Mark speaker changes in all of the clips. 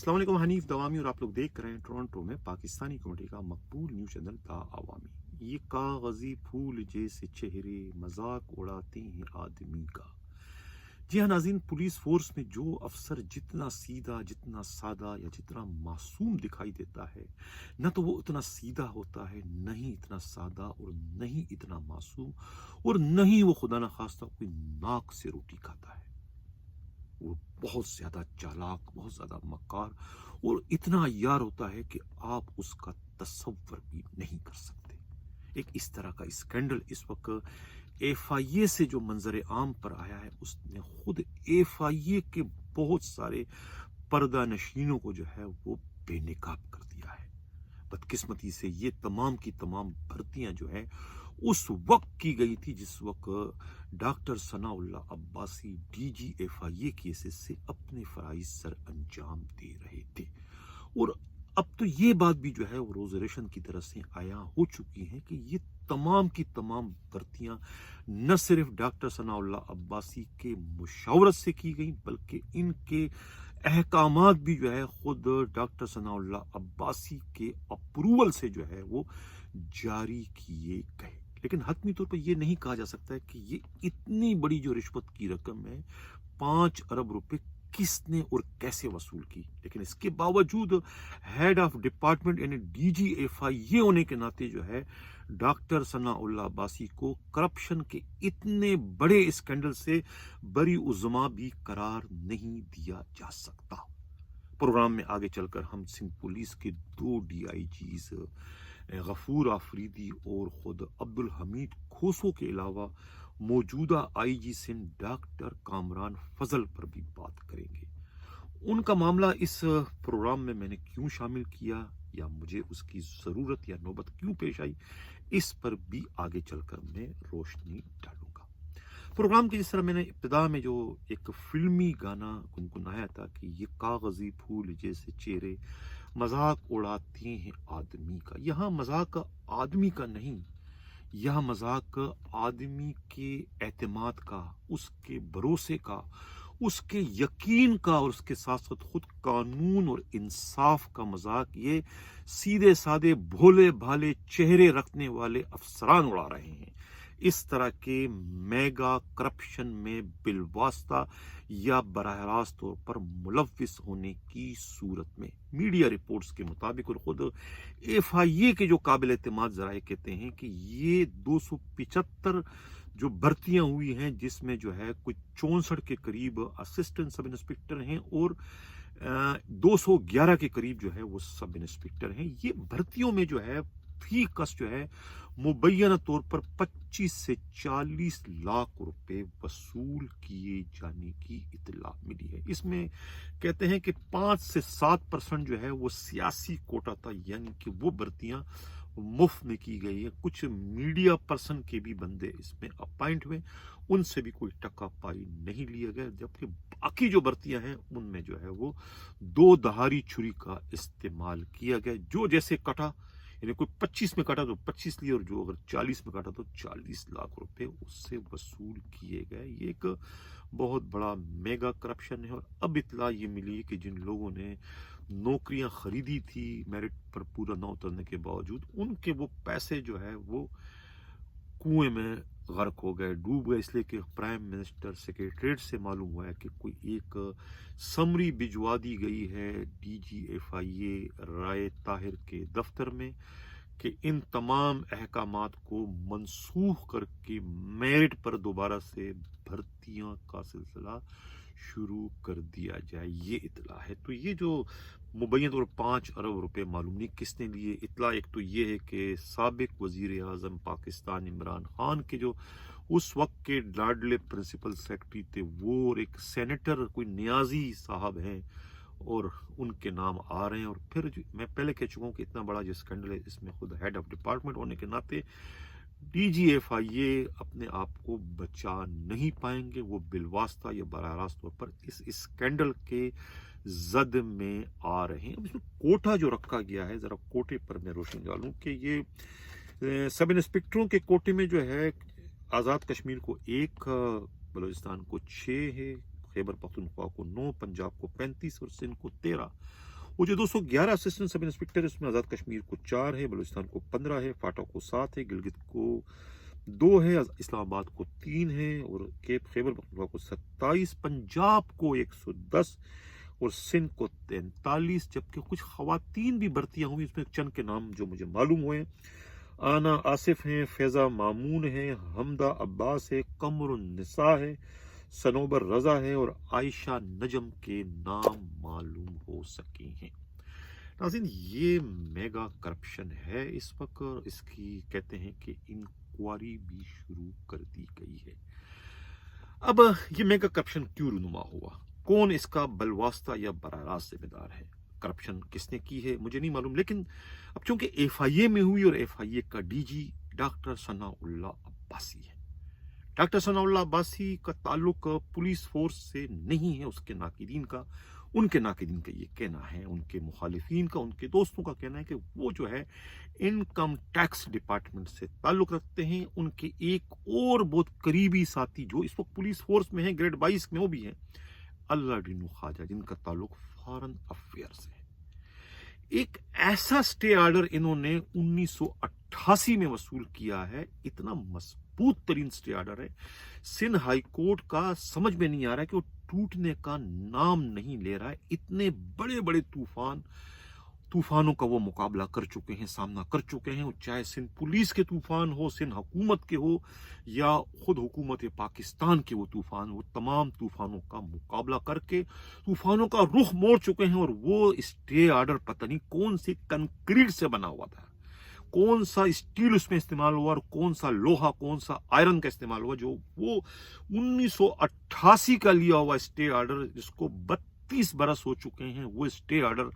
Speaker 1: अस्सलाम वालेकुम, हनीफ दवामी और आप लोग देख रहे हैं टोरंटो में पाकिस्तानी कम्युनिटी का मकबूल न्यूज़ चैनल द अवामी। ये कागजी फूल जैसे चेहरे मजाक उड़ाते हैं आदमी का। जी हाँ नाज़रीन, पुलिस फोर्स में जो अफसर जितना सीधा, जितना सादा या जितना मासूम दिखाई देता है, न तो वो उतना सीधा होता है, न ही इतना सादा और न ही इतना मासूम, और न ही वो खुदा न खास्ता कोई नाक से रोटी खाता है। वो बहुत ज़्यादा चालाक, बहुत ज़्यादा मक्कार और इतना यार होता है कि आप उसका तसव्वुर भी नहीं कर सकते। एक इस तरह का स्कैंडल इस वक्त एफआईए से जो मंजर आम पर आया है, उसने खुद एफआईए के बहुत सारे पर्दा नशीनों को जो है वो बेनकाब कर दिया है। बदकिस्मती से ये तमाम की तमाम भर्तियां जो है उस वक्त की गई थी जिस वक्त doctor Sanaullah Abbasi DGFIA cases से अपने फराइज सर अंजाम दे रहे थे। और अब तो ये बात भी जो है वो रोजरेशन की तरफ से आया हो चुकी है कि ये तमाम की तमाम भर्तियां न सिर्फ डॉक्टर सनाउल्लाह अब्बासी के मुशावरत से की गई, बल्कि इनके अहकामात भी जो है खुद डॉक्टर सनाउल्लाह अब्बासी के अप्रूवल से जो है वो जारी किए गए। लेकिन हतमी तौर पर यह नहीं कहा जा सकता है कि ये इतनी बड़ी जो रिश्वत की रकम है 5 अरब रुपए किसने और कैसे वसूल की। लेकिन इसके बावजूद हेड ऑफ डिपार्टमेंट यानी DGFIA होने के नाते जो है डॉक्टर सनाउल्लाह अब्बासी को करप्शन के इतने बड़े स्कैंडल से बरी उज़्मा भी करार नहीं दिया जा सकता। प्रोग्राम में आगे चलकर हम सिंध पुलिस के 2 DIGs गफूर आफरीदी और खुद अब्दुल हमीद खोसो के अलावा मौजूदा IG सिंध डॉक्टर कामरान फजल पर भी बात करेंगे। उनका मामला इस प्रोग्राम में मैंने क्यों शामिल किया या मुझे उसकी ज़रूरत या नौबत क्यों पेश आई, इस पर भी आगे चलकर मैं रोशनी डालूंगा। प्रोग्राम की जिस तरह मैंने इब्तिदा में जो एक फिल्मी गाना गुनगुनाया था कि ये कागजी फूल जैसे चेहरे मजाक उड़ाते हैं आदमी का, यहाँ मजाक आदमी का नहीं, यह मजाक आदमी के एतमाद का, उसके भरोसे का, उसके यकीन का और उसके साथ साथ खुद कानून और इंसाफ का मजाक ये सीधे साधे भोले भाले चेहरे रखने वाले अफसरान उड़ा रहे हैं। इस तरह के मेगा करप्शन में बिलवास्ता या बराह रास्त तौर पर मुलव्विस होने की सूरत में मीडिया रिपोर्ट्स के मुताबिक और खुद FIA के जो काबिल एतमाद जराए कहते हैं कि ये 275 जो भर्तियां हुई हैं जिसमें जो है कुछ 64 के करीब असिस्टेंट सब इंस्पेक्टर हैं और 211 के करीब जो है वो सब इंस्पेक्टर हैं। ये भर्तियों में जो है फी कस जो है मुबैना तौर पर 25 से 40 लाख रुपए वसूल किए जाने की इत्तला मिली है। इसमें कहते हैं कि 5 से 7% जो है वो सियासी कोटा था, यानी कि वो भर्तियां मुफ्त में की गई है। कुछ मीडिया पर्सन के भी बंदे इसमें अपॉइंट हुए, उनसे भी कोई टका पाई नहीं लिया गया, जबकि बाकी जो भर्तियां हैं उनमें जो है वो 2 दहाड़ी छुरी का इस्तेमाल किया गया। जो जैसे कटा, यानी कोई 25 में काटा तो 25 लिए और जो अगर 40 में काटा तो 40 लाख रुपए उससे वसूल किए गए। ये एक बहुत बड़ा मेगा करप्शन है। और अब इतला ये मिली कि जिन लोगों ने नौकरियां खरीदी थी मेरिट पर पूरा न उतरने के बावजूद, उनके वो पैसे जो है वो कुएं में गर्क हो गए, डूब गए, इसलिए कि प्राइम मिनिस्टर सेक्रेटरीट से मालूम हुआ है कि कोई एक समरी भिजवा दी गई है DGFIA राय ताहिर के दफ्तर में कि इन तमाम अहकामात को मनसूख करके मेरिट पर दोबारा से भर्तियां का सिलसिला शुरू कर दिया जाए। ये इतला है। तो ये जो मुबैना तौर 5 अरब रुपए मालूम नहीं किसने लिए। इतला एक तो ये है कि साबिक वजीर आज़म पाकिस्तान इमरान खान के जो उस वक्त के लाडले प्रिंसिपल सेक्रेटरी थे वो और एक सेनेटर कोई नियाजी साहब हैं और उनके नाम आ रहे हैं। और फिर मैं पहले कह चुका हूँ कि इतना बड़ा जो स्कैंडल है इसमें खुद हेड ऑफ डिपार्टमेंट होने के नाते DGFIA अपने आप को बचा नहीं पाएंगे। वो बिलवास्ता या बराह रास्त तौर पर इस स्कैंडल के जद में आ रहे हैं। अब इसमें कोटा जो रखा गया है, जरा कोटे पर मैं रोशनी डालूं कि ये सब इंस्पेक्टरों के कोटे में जो है आज़ाद कश्मीर को 1, बलूचिस्तान को 6 है, खैबर पख्तूनख्वा को 9, पंजाब को 35 और सिंध को 13। वो जो 211 असिस्टेंट सब इंस्पेक्टर है उसमें आज़ाद कश्मीर को 4 है, बलूचिस्तान को 15 है, फाटा को 7 है, गिलगित को 2 है, इस्लामाबाद को 3 है और खैबर पख्तूनख्वा को 27, पंजाब को 110 और सिंध को 43, जबकि कुछ खवातीन भी भर्तियां हुई। इसमें चंद के नाम जो मुझे मालूम हुए, आना आसिफ हैं, फैज़ा मामून है, हमदा अब्बास है, कमरुन्निसा है, सनोबर रजा है और आयशा नजम के नाम मालूम हो सके हैं। नाज़रीन, ये मेगा करप्शन है इस वक्त, इसकी कहते हैं कि इंक्वायरी भी शुरू कर दी गई है। अब ये मेगा करप्शन क्यों रूनुमा हुआ, कौन इसका बलवास्ता या बराह रास्त जिम्मेदार है, करप्शन किसने की है मुझे नहीं मालूम, लेकिन अब चूंकि एफआईए में हुई और एफआईए का डीजी डॉक्टर सनाउल्लाह अब्बासी है। डॉक्टर सनाउल्लाह अब्बासी का ताल्लुक पुलिस फोर्स से नहीं है, उसके नाकिदीन का, उनके नाकिदीन का ये कहना है, उनके मुखालिफिन का, उनके दोस्तों का कहना है कि वो जो है इनकम टैक्स डिपार्टमेंट से ताल्लुक रखते हैं। उनके एक और बहुत करीबी साथी जो इस वक्त पुलिस फोर्स में है, ग्रेड 22 में, वो भी है अल्लादीन ख्वाजा, जिनका ताल्लुक फॉरेन अफेयर से है। एक ऐसा स्टे ऑर्डर इन्होंने 1988 में वसूल किया है, इतना मजबूत तरीन स्टे ऑर्डर है, सिंध हाई कोर्ट का समझ में नहीं आ रहा है कि वो टूटने का नाम नहीं ले रहा है। इतने बड़े बड़े तूफानों का वो मुकाबला कर चुके हैं, सामना कर चुके हैं, चाहे सिंध पुलिस के तूफान हो, सिंध हुकूमत के हो, या खुद हुकूमत पाकिस्तान के वो तूफान, वो तमाम तूफानों का मुकाबला करके तूफानों का रुख मोड़ चुके हैं। और वो स्टे ऑर्डर पता नहीं कौन सी कंक्रीट से बना हुआ था, कौन सा स्टील उसमें इस्तेमाल हुआ और कौन सा लोहा, कौन सा आयरन का इस्तेमाल हुआ, जो वो 1988 का लिया हुआ स्टे ऑर्डर, जिसको 32 बरस हो चुके हैं, वो स्टे ऑर्डर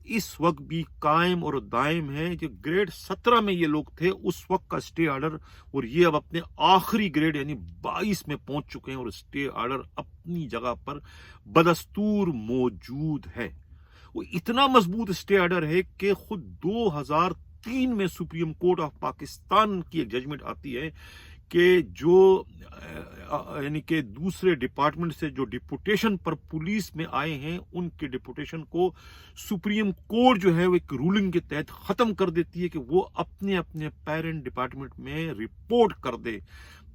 Speaker 1: इस वक्त भी कायम और दायम है। जो ग्रेड 17 में ये लोग थे उस वक्त का स्टे ऑर्डर, और ये अब अपने आखिरी ग्रेड यानी 22 में पहुंच चुके हैं और स्टे ऑर्डर अपनी जगह पर बदस्तूर मौजूद है। वो इतना मजबूत स्टे ऑर्डर है कि खुद 2003 में सुप्रीम कोर्ट ऑफ पाकिस्तान की एक जजमेंट आती है कि जो यानी कि दूसरे डिपार्टमेंट से जो डिपुटेशन पर पुलिस में आए हैं, उनके डिपुटेशन को सुप्रीम कोर्ट जो है वो एक रूलिंग के तहत खत्म कर देती है कि वो अपने अपने पेरेंट डिपार्टमेंट में रिपोर्ट कर दे,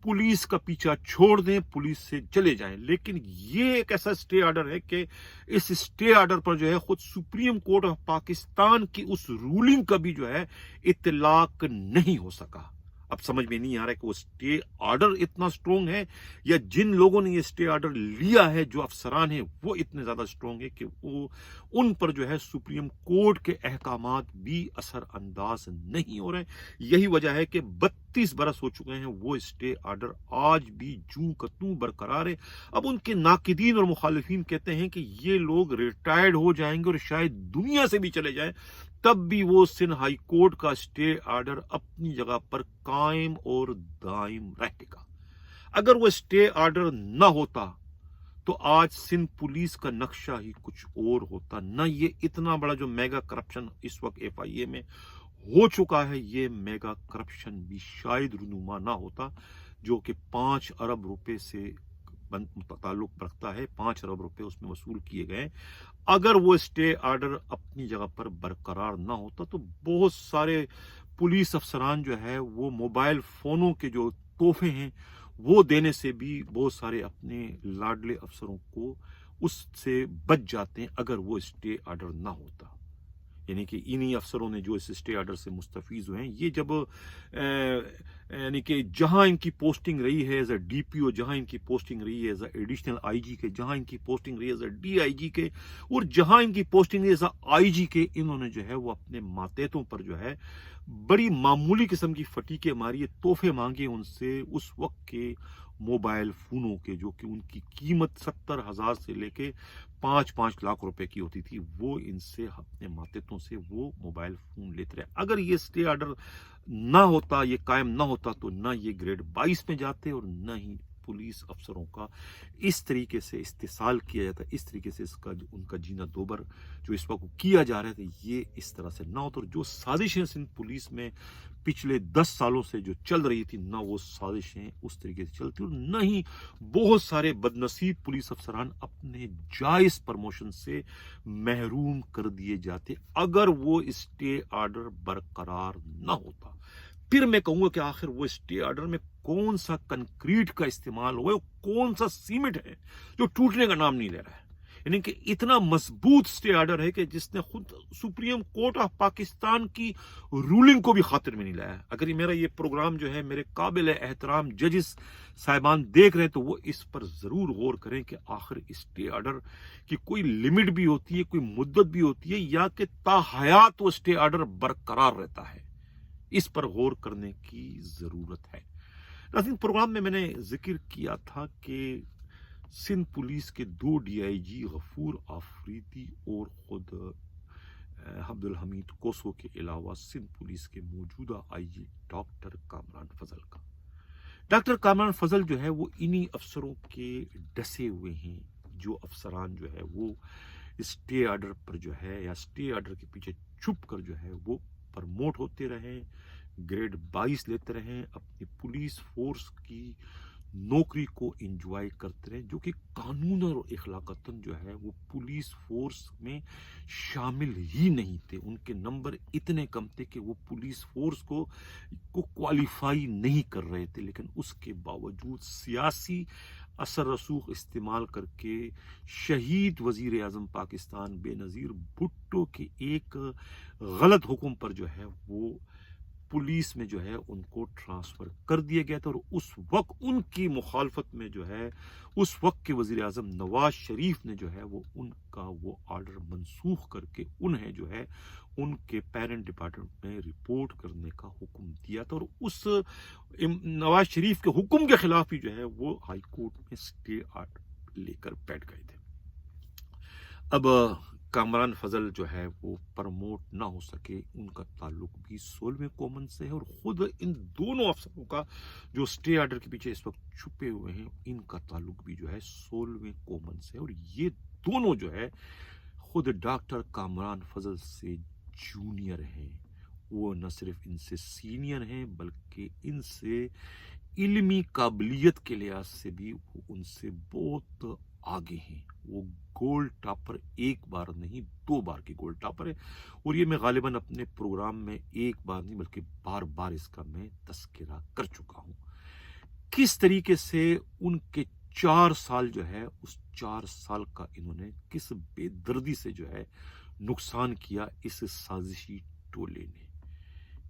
Speaker 1: पुलिस का पीछा छोड़ दें, पुलिस से चले जाएं। लेकिन ये एक ऐसा स्टे ऑर्डर है कि इस स्टे ऑर्डर पर जो है खुद सुप्रीम कोर्ट ऑफ पाकिस्तान की उस रूलिंग का भी जो है इतलाक नहीं हो सका। अब समझ में नहीं आ रहा है कि वो स्टे ऑर्डर इतना स्ट्रोंग है या जिन लोगों ने ये स्टे ऑर्डर लिया है, जो अफसरान हैं, वो इतने ज्यादा स्ट्रोंग है कि वो उन पर जो है सुप्रीम कोर्ट के अहकामात भी असर अंदाज नहीं हो रहे। यही वजह है कि 32 बरस हो चुके हैं, वो स्टे ऑर्डर आज भी जू का तू बरकरार है। अब उनके नाकिदीन और मुखालिफिन कहते हैं कि ये लोग रिटायर्ड हो जाएंगे और शायद दुनिया से भी चले जाएं, तब भी वो सिंध हाई कोर्ट का स्टे ऑर्डर अपनी जगह पर कायम और दायम रहेगा। अगर वो स्टे ऑर्डर न होता तो आज सिंध पुलिस का नक्शा ही कुछ और होता, न ये इतना बड़ा जो मेगा करप्शन इस वक्त एफआईए में हो चुका है, ये मेगा करप्शन भी शायद रूनुमा ना होता, जो कि 5 अरब रुपए से ताल्लुक रखता है। 5 अरब रुपए उसमें वसूल किए गए। अगर वो स्टे ऑर्डर अपनी जगह पर बरकरार ना होता तो बहुत सारे पुलिस अफसरान जो है वो मोबाइल फोनों के जो तोहफे हैं वो देने से भी बहुत सारे अपने लाडले अफसरों को उससे बच जाते हैं, अगर वो स्टे ऑर्डर ना होता। यानी कि इन्हीं अफसरों ने जो इस स्टे ऑर्डर से मुस्तफीज हुए हैं, ये जब यानी कि जहां इनकी पोस्टिंग रही है एज अ डीपीओ, जहां इनकी पोस्टिंग रही है एज अ एडिशनल आईजी के, जहां इनकी पोस्टिंग रही है एज अ डीआईजी के, और जहां इनकी पोस्टिंग रही है एज अ आईजी के, इन्होंने जो है वो अपने मातेतों पर जो है बड़ी मामूली किस्म की फटीके मारी, तोहफे मांगे उनसे उस वक्त के मोबाइल फोनों के, जो कि उनकी कीमत 70,000 से लेके 5-5 लाख रुपए की होती थी। वो इनसे अपने मातेतों से वो मोबाइल फोन लेते रहे। अगर ये स्टे ऑर्डर ना होता, ये कायम ना होता, तो ना ये ग्रेड 22 में जाते और ना ही पुलिस अफसरों का इस तरीके से इस्तेसाल किया जाता है, इस तरीके से इसका उनका जीना दोबर जो इस वक्त किया जा रहा है, ये इस तरह से ना हो। तो जो साजिशें सिंध पुलिस में पिछले 10 सालों से जो चल रही थी, ना वो साजिशें उस तरीके से चलती और न ही बहुत सारे बदनसीब पुलिस अफसरान अपने जायज प्रमोशन से महरूम कर दिए जाते अगर वो स्टे ऑर्डर बरकरार ना होता। फिर मैं कहूंगा कि आखिर वो स्टे ऑर्डर में कौन सा कंक्रीट का इस्तेमाल हुआ है, कौन सा सीमेंट है जो टूटने का नाम नहीं ले रहा है। यानी कि इतना मजबूत स्टे ऑर्डर है कि जिसने खुद सुप्रीम कोर्ट ऑफ पाकिस्तान की रूलिंग को भी खातिर में नहीं लाया। अगर ये प्रोग्राम जो है मेरे काबिल एहतराम जजेस साहिबान देख रहे हैं तो वो इस पर जरूर गौर करें कि आखिर स्टे ऑर्डर की कोई लिमिट भी होती है, कोई मुद्दत भी होती है, या कि ताहयात वो स्टे ऑर्डर बरकरार रहता है। इस पर गौर करने की जरूरत है। नाज़रीन, प्रोग्राम में मैंने जिक्र किया था कि सिंध पुलिस के 2 DIG गफूर आफरीदी और खुद अब्दुल हमीद कोसो के अलावा सिंध पुलिस के मौजूदा IG डॉक्टर कामरान फजल का। डॉक्टर कामरान फजल जो है वो इन्हीं अफसरों के डसे हुए हैं जो अफसरान जो है वो स्टे ऑर्डर पर जो है या स्टे ऑर्डर के पीछे छुप कर जो है वो प्रमोट होते रहे, ग्रेड 22 लेते रहे, अपनी पुलिस फोर्स की नौकरी को एंजॉय करते रहे, जो कि कानून और इखलाकतन जो है वो पुलिस फोर्स में शामिल ही नहीं थे। उनके नंबर इतने कम थे कि वो पुलिस फोर्स को क्वालिफाई नहीं कर रहे थे, लेकिन उसके बावजूद सियासी असर रसूख इस्तेमाल करके शहीद वजीर आजम पाकिस्तान बेनज़ीर भुट्टो के एक गलत हुक्म पर जो है वो पुलिस में जो है उनको ट्रांसफर कर दिया गया था। और उस वक्त उनकी मुखालफत में जो है उस वक्त के वजीर आजम नवाज शरीफ ने जो है वो उनका वो ऑर्डर मनसूख करके उन्हें जो है उनके पेरेंट डिपार्टमेंट में रिपोर्ट करने का हुक्म दिया था। और उस नवाज शरीफ के हुक्म के खिलाफ ही जो है वो हाई कोर्ट में स्टे ऑर्डर लेकर बैठ गए थे। अब कामरान फजल जो है वो प्रमोट ना हो सके, उनका ताल्लुक भी 16वें कॉमन से है। और खुद इन दोनों अफसरों का जो स्टे ऑर्डर के पीछे इस वक्त छुपे हुए हैं, इनका ताल्लुक भी जो है 16वें कॉमन से। और ये दोनों जो है खुद डॉक्टर कामरान फजल से जूनियर हैं। वो न सिर्फ इनसे सीनियर हैं बल्कि इनसे इल्मी काबिलियत के लिहाज से भी वो उनसे बहुत आगे हैं। वो गोल्ड टॉपर एक बार नहीं 2 बार की गोल्ड टॉपर है। और ये मैं गालिबन अपने प्रोग्राम में एक बार नहीं बल्कि बार बार इसका मैं तस्करा कर चुका हूं। किस तरीके से उनके 4 साल जो है उस 4 साल का इन्होंने किस बेदर्दी से जो है नुकसान किया इस साजिशी टोले ने।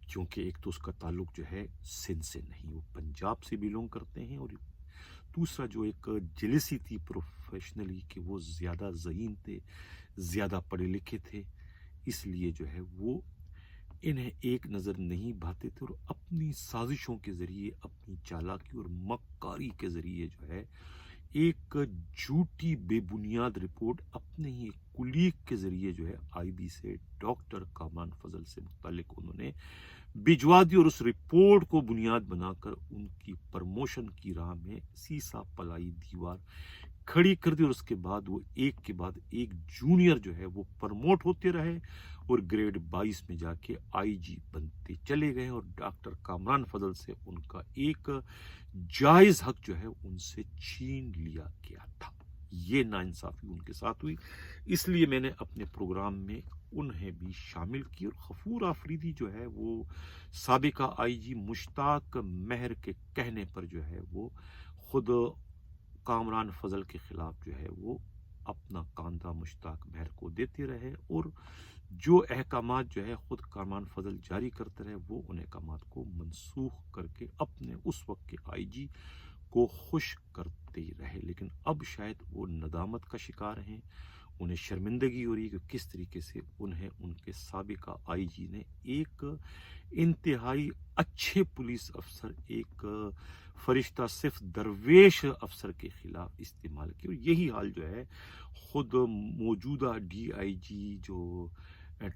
Speaker 1: क्योंकि एक तो उसका ताल्लुक जो है सिंध से नहीं, वो पंजाब से बिलोंग करते हैं। और दूसरा जो एक जेलसी थी प्रोफेशनली कि वो ज़्यादा ज़हीन थे, ज़्यादा पढ़े लिखे थे, इसलिए जो है वो इन्हें एक नज़र नहीं भाते थे। और अपनी साजिशों के ज़रिए, अपनी चालाकी और मक्कारी के ज़रिए जो है एक झूठी बेबुनियाद रिपोर्ट अपने ही कुलीग के ज़रिए जो है IB से डॉक्टर कामरान फजल से मुतालिक उन्होंने भिजवा दी। और उस रिपोर्ट को बुनियाद बनाकर उनकी प्रमोशन की राह में सीसा पलाई दीवार खड़ी कर दी। और उसके बाद वो एक के बाद एक जूनियर जो है वो प्रमोट होते रहे और ग्रेड 22 में जाके IG बनते चले गए। और डॉक्टर कामरान फजल से उनका एक जायज हक जो है उनसे छीन लिया गया था। ये नाइंसाफी उनके साथ हुई, इसलिए मैंने अपने प्रोग्राम में उन्हें भी शामिल किया। और गफूर आफरीदी जो है वो साबिका IG मुश्ताक महर के कहने पर जो है वो खुद कामरान फजल के खिलाफ जो है वो अपना कांधा मुश्ताक महर को देते रहे। और जो अहकामात जो है खुद कामरान फजल जारी करते रहे वो उन अहकामात को मनसूख करके अपने उस वक्त के IG को खुश करते रहे। लेकिन अब शायद वो नदामत का शिकार हैं, उन्हें शर्मिंदगी हो रही है कि किस तरीके से उन्हें उनके साबिका IG ने एक इंतहाई अच्छे पुलिस अफसर, एक फरिश्ता सिर्फ दरवेश अफसर के खिलाफ इस्तेमाल किया। और यही हाल जो है खुद मौजूदा DIG जो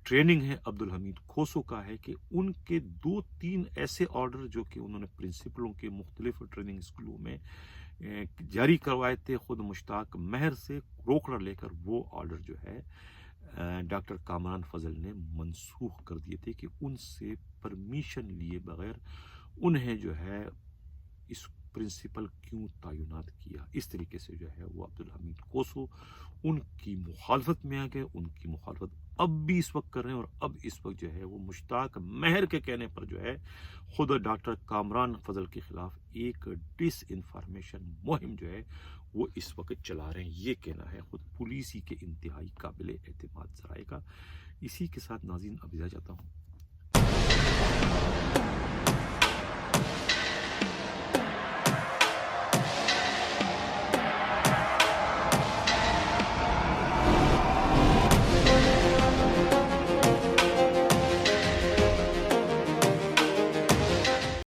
Speaker 1: ट्रेनिंग है अब्दुल हमीद खोसो का है कि उनके 2-3 ऐसे ऑर्डर जो कि उन्होंने प्रिंसिपलों के मुख्तलिफ ट्रेनिंग स्कूलों में جاری کروائے تھے خود مشتاق مہر سے روکڑا لے کر، وہ آرڈر جو ہے ڈاکٹر کامران فضل نے منسوخ کر دیے تھے کہ ان سے پرمیشن لیے بغیر انہیں جو ہے اس پرنسپل کیوں تعینات کیا۔ اس طریقے سے جو ہے وہ عبدالحمید کوسو ان کی مخالفت میں آ گئے، ان کی مخالفت اب بھی اس وقت کر رہے ہیں، اور اب اس وقت جو ہے وہ مشتاق مہر کے کہنے پر جو ہے خود ڈاکٹر کامران فضل کے خلاف ایک ڈس انفارمیشن مہم جو ہے وہ اس وقت چلا رہے ہیں۔ یہ کہنا ہے خود پولیسی کے انتہائی قابل اعتماد ذرائع کا۔ اسی کے ساتھ ناظرین اب اجازت چاہتا ہوں۔